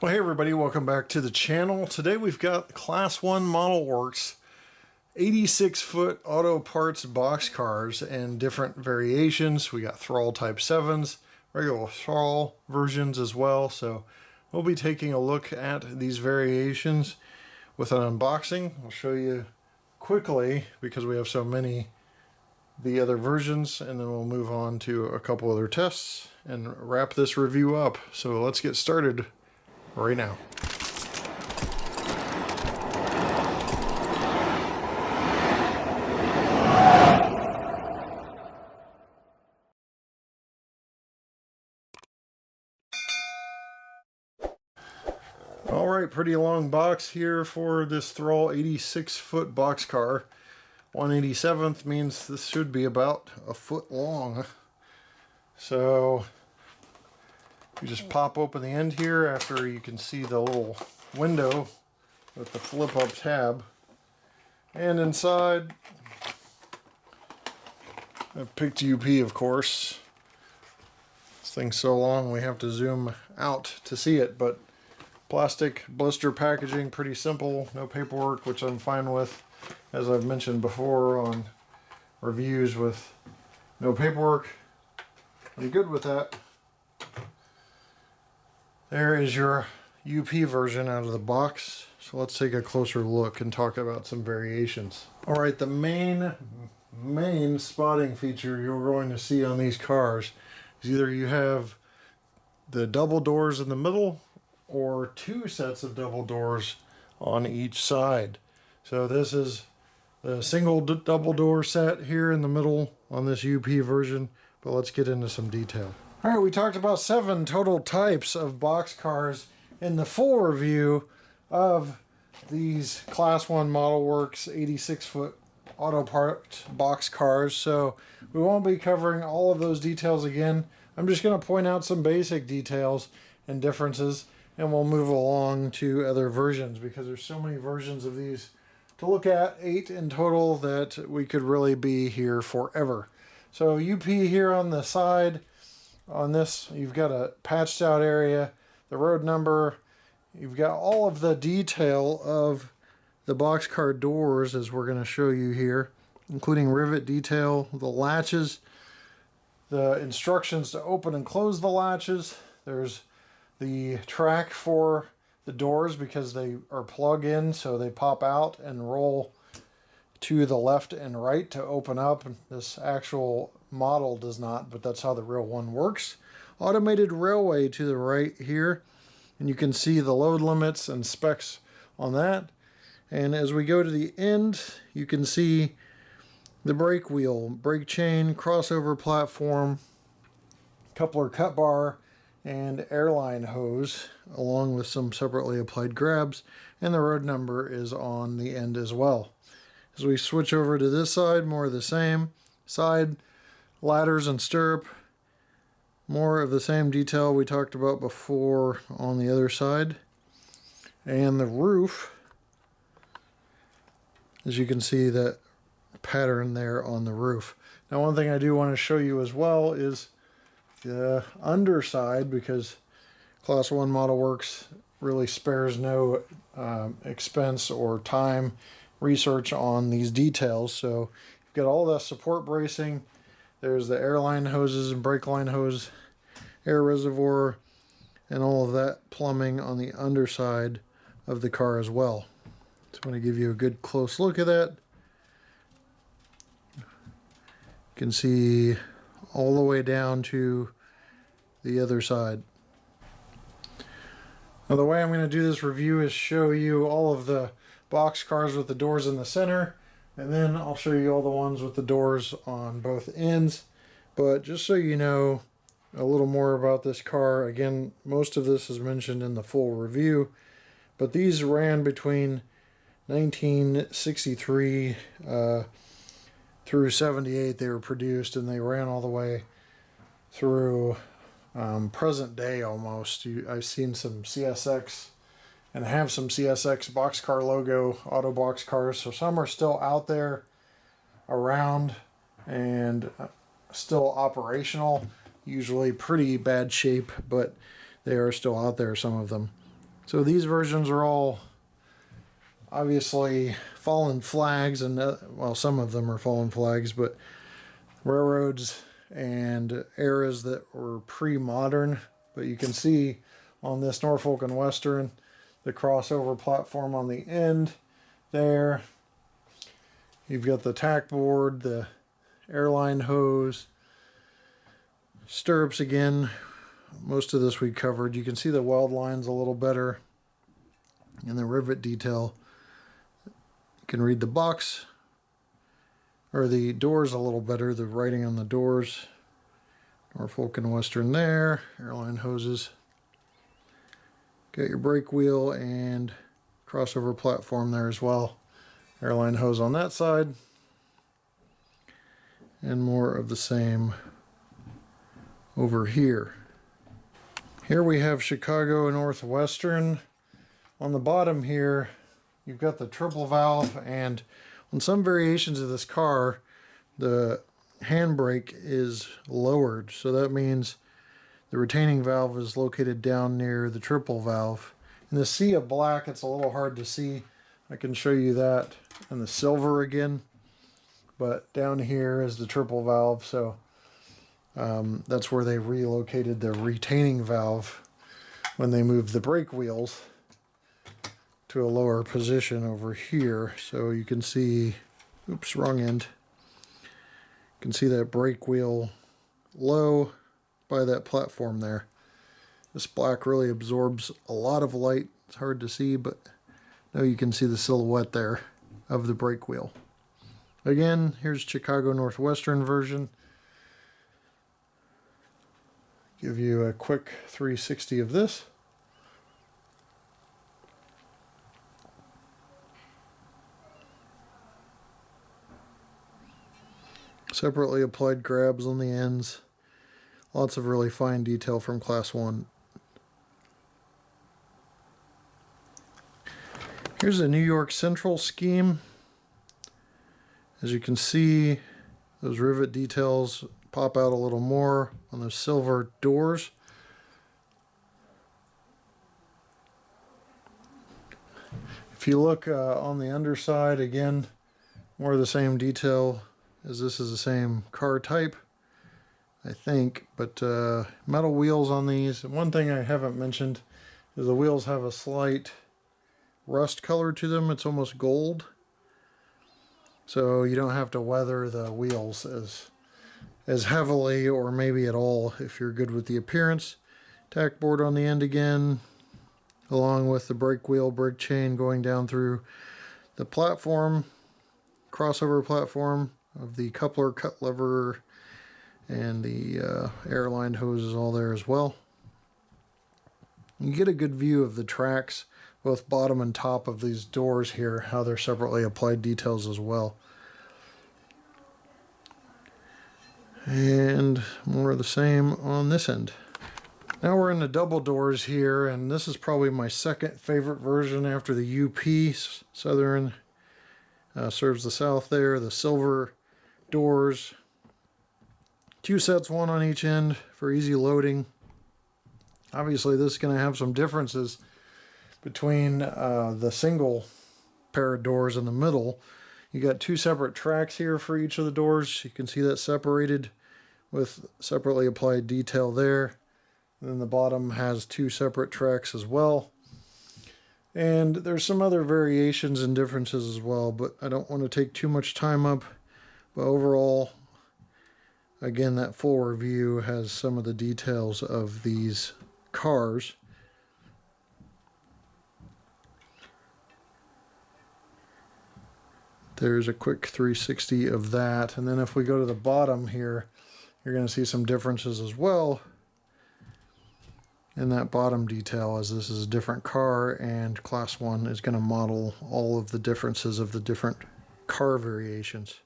Well, hey everybody, welcome back to the channel. Today we've got Class 1 Model Works 86-foot auto parts boxcars and different variations. We got Thrall Type 7s, regular Thrall versions as well. So we'll be taking a look at these variations with an unboxing. I'll show you quickly, because we have so many, the other versions, and then we'll move on to a couple other tests and wrap this review up. So let's get started right now. All right, pretty long box here for this Thrall 86-foot boxcar. 1/87th means this should be about a foot long. So you just pop open the end here after you can see the little window with the flip up tab. And inside, I picked UP, of course. This thing's so long we have to zoom out to see it, but plastic blister packaging, pretty simple, no paperwork, which I'm fine with, as I've mentioned before on reviews with no paperwork. I'm good with that. There is your UP version out of the box. So let's take a closer look and talk about some variations. All right, the main spotting feature you're going to see on these cars is either you have the double doors in the middle or two sets of double doors on each side. So this is the single double door set here in the middle on this UP version, but let's get into some detail. All right, we talked about 7 total types of boxcars in the full review of these Class 1 Model Works 86-foot auto parts boxcars. So we won't be covering all of those details again. I'm just going to point out some basic details and differences, and we'll move along to other versions because there's so many versions of these to look at, 8 in total, that we could really be here forever. So UP here on the side. On this, you've got a patched out area, the road number, you've got all of the detail of the boxcar doors, as we're going to show you here, including rivet detail, the latches, the instructions to open and close the latches. There's the track for the doors because they are plug-in, so they pop out and roll to the left and right to open up. This actual model does not, but that's how the real one works. Automated railway to the right here, and you can see the load limits and specs on that. And as we go to the end, you can see the brake wheel, brake chain, crossover platform, coupler cut bar, and airline hose, along with some separately applied grabs, and the road number is on the end as well. As we switch over to this side, more of the same. Side ladders and stirrup, more of the same detail we talked about before on the other side. And the roof, as you can see that pattern there on the roof. Now, one thing I do want to show you as well is the underside, because Class 1 Model Works really spares no expense or time research on these details. So you've got all the support bracing. There's the airline hoses and brake line hose, air reservoir, and all of that plumbing on the underside of the car as well. Just want to give you a good close look at that. You can see all the way down to the other side. Now, the way I'm going to do this review is show you all of the box cars with the doors in the center, and then I'll show you all the ones with the doors on both ends. But just so you know a little more about this car, again, most of this is mentioned in the full review, but these ran between 1963 through 78. They were produced, and they ran all the way through present day almost. I've seen some CSX and have some CSX boxcar logo auto box cars, so some are still out there around and still operational, usually pretty bad shape, but they are still out there, some of them. So these versions are all obviously fallen flags, and well, some of them are fallen flags, but railroads and eras that were pre-modern. But you can see on this Norfolk and Western, the crossover platform on the end there. You've got the tack board, the airline hose, stirrups again. Most of this we covered. You can see the weld lines a little better and the rivet detail. You can read the box or the doors a little better, the writing on the doors. Norfolk and Western there, airline hoses. Got your brake wheel and crossover platform there as well. Airline hose on that side. And more of the same over here. Here we have Chicago and Northwestern. On the bottom here, you've got the triple valve, and on some variations of this car, the handbrake is lowered. So that means the retaining valve is located down near the triple valve. In the sea of black, it's a little hard to see. I can show you that in the silver again. But down here is the triple valve, so that's where they relocated the retaining valve when they moved the brake wheels to a lower position over here. So you can see, oops, wrong end. You can see that brake wheel low by that platform there. This black really absorbs a lot of light. It's hard to see, but now you can see the silhouette there of the brake wheel. Again, here's Chicago Northwestern version. Give you a quick 360 of this. Separately applied grabs on the ends. Lots of really fine detail from Class 1. Here's a New York Central scheme. As you can see, those rivet details pop out a little more on those silver doors. If you look on the underside, again, more of the same detail, as this is the same car type, I think, but metal wheels on these. One thing I haven't mentioned is the wheels have a slight rust color to them. It's almost gold. So you don't have to weather the wheels as heavily, or maybe at all, if you're good with the appearance. Tack board on the end again, along with the brake wheel, brake chain going down through the platform, crossover platform of the coupler, cut lever, and the airline hose is all there as well. You get a good view of the tracks, both bottom and top of these doors here, how they're separately applied details as well. And more of the same on this end. Now we're in the double doors here, and this is probably my second favorite version after the UP. Southern serves the south there. The silver doors. Two sets, one on each end for easy loading. Obviously this is going to have some differences between the single pair of doors in the middle. You got two separate tracks here for each of the doors. You can see that separated with separately applied detail there. And then the bottom has two separate tracks as well. And there's some other variations and differences as well, but I don't want to take too much time up. But overall, again, that full review has some of the details of these cars. There's a quick 360 of that. And then if we go to the bottom here, you're going to see some differences as well in that bottom detail, as this is a different car, and Class 1 is going to model all of the differences of the different car variations.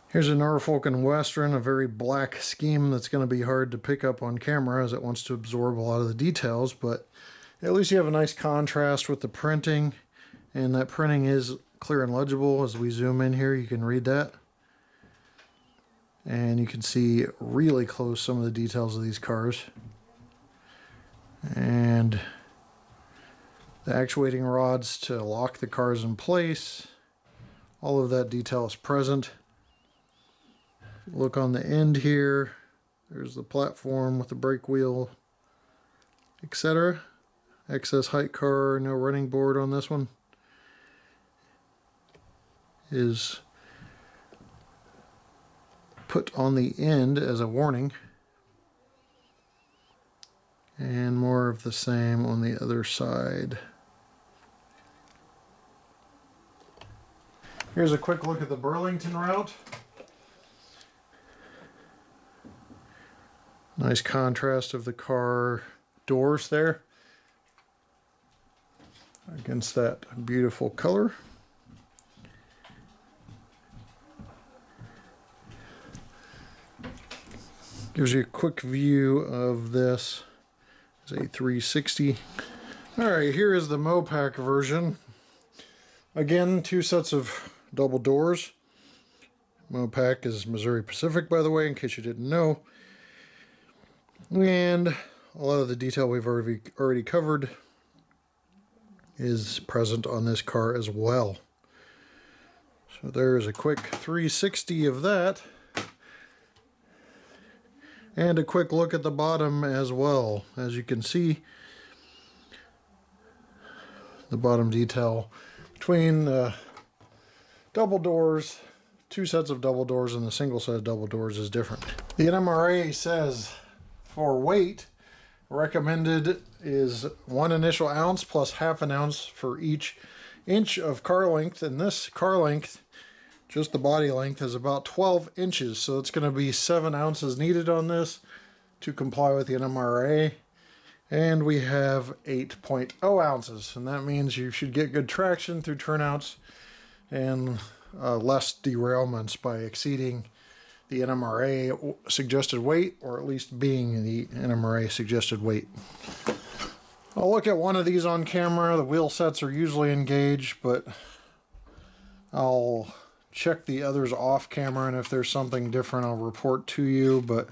Here's a Norfolk and Western, a very black scheme that's going to be hard to pick up on camera as it wants to absorb a lot of the details, but at least you have a nice contrast with the printing, and that printing is clear and legible. As we zoom in here, you can read that. And you can see really close some of the details of these cars. And The actuating rods to lock the cars in place. All of that detail is present. Look on the end here. There's the platform with the brake wheel, etc. Excess height car, no running board on this one. Is put on the end as a warning. And more of the same on the other side. Here's a quick look at the Burlington Route. Nice contrast of the car doors there against that beautiful color. Gives you a quick view of this. It's a 360. Alright, here is the Mopac version. Again, 2 sets of double doors. Mopac is Missouri Pacific, by the way, in case you didn't know. And a lot of the detail we've already covered is present on this car as well. So there's a quick 360 of that. And a quick look at the bottom as well. As you can see, the bottom detail between the double doors, 2 sets of double doors and the single set of double doors is different. The NMRA says for weight, recommended is 1 initial ounce plus ½ an ounce for each inch of car length. And this car length, just the body length, is about 12 inches. So it's going to be 7 ounces needed on this to comply with the NMRA. And we have 8.0 ounces. And that means you should get good traction through turnouts and less derailments by exceeding the NMRA suggested weight, or at least being the NMRA suggested weight. I'll look at one of these on camera. The wheel sets are usually engaged, but I'll check the others off camera, and if there's something different I'll report to you, but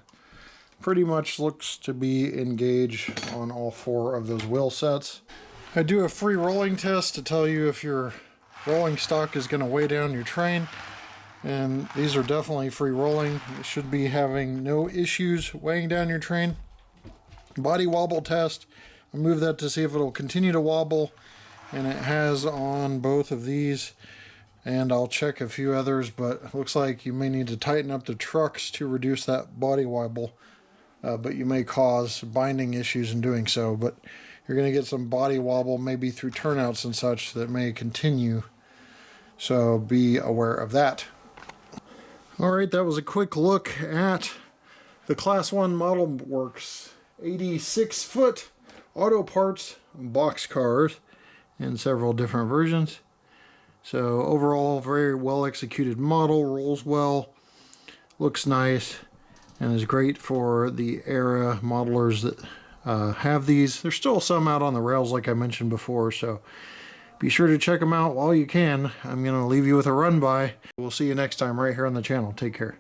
pretty much looks to be engaged on all 4 of those wheel sets. I do a free rolling test to tell you if your rolling stock is going to weigh down your train, and these are definitely free rolling. You should be having no issues weighing down your train. Body wobble test, I move that to see if it'll continue to wobble, and it has on both of these. And I'll check a few others, but it looks like you may need to tighten up the trucks to reduce that body wobble, but you may cause binding issues in doing so. But you're going to get some body wobble maybe through turnouts and such that may continue, so be aware of that. Alright, that was a quick look at the Classonemodelworks 86-foot auto parts box cars in several different versions. So overall, very well executed model, rolls well, looks nice, and is great for the era modelers that have these. There's still some out on the rails like I mentioned before, so be sure to check them out while you can. I'm going to leave you with a run by. We'll see you next time right here on the channel. Take care.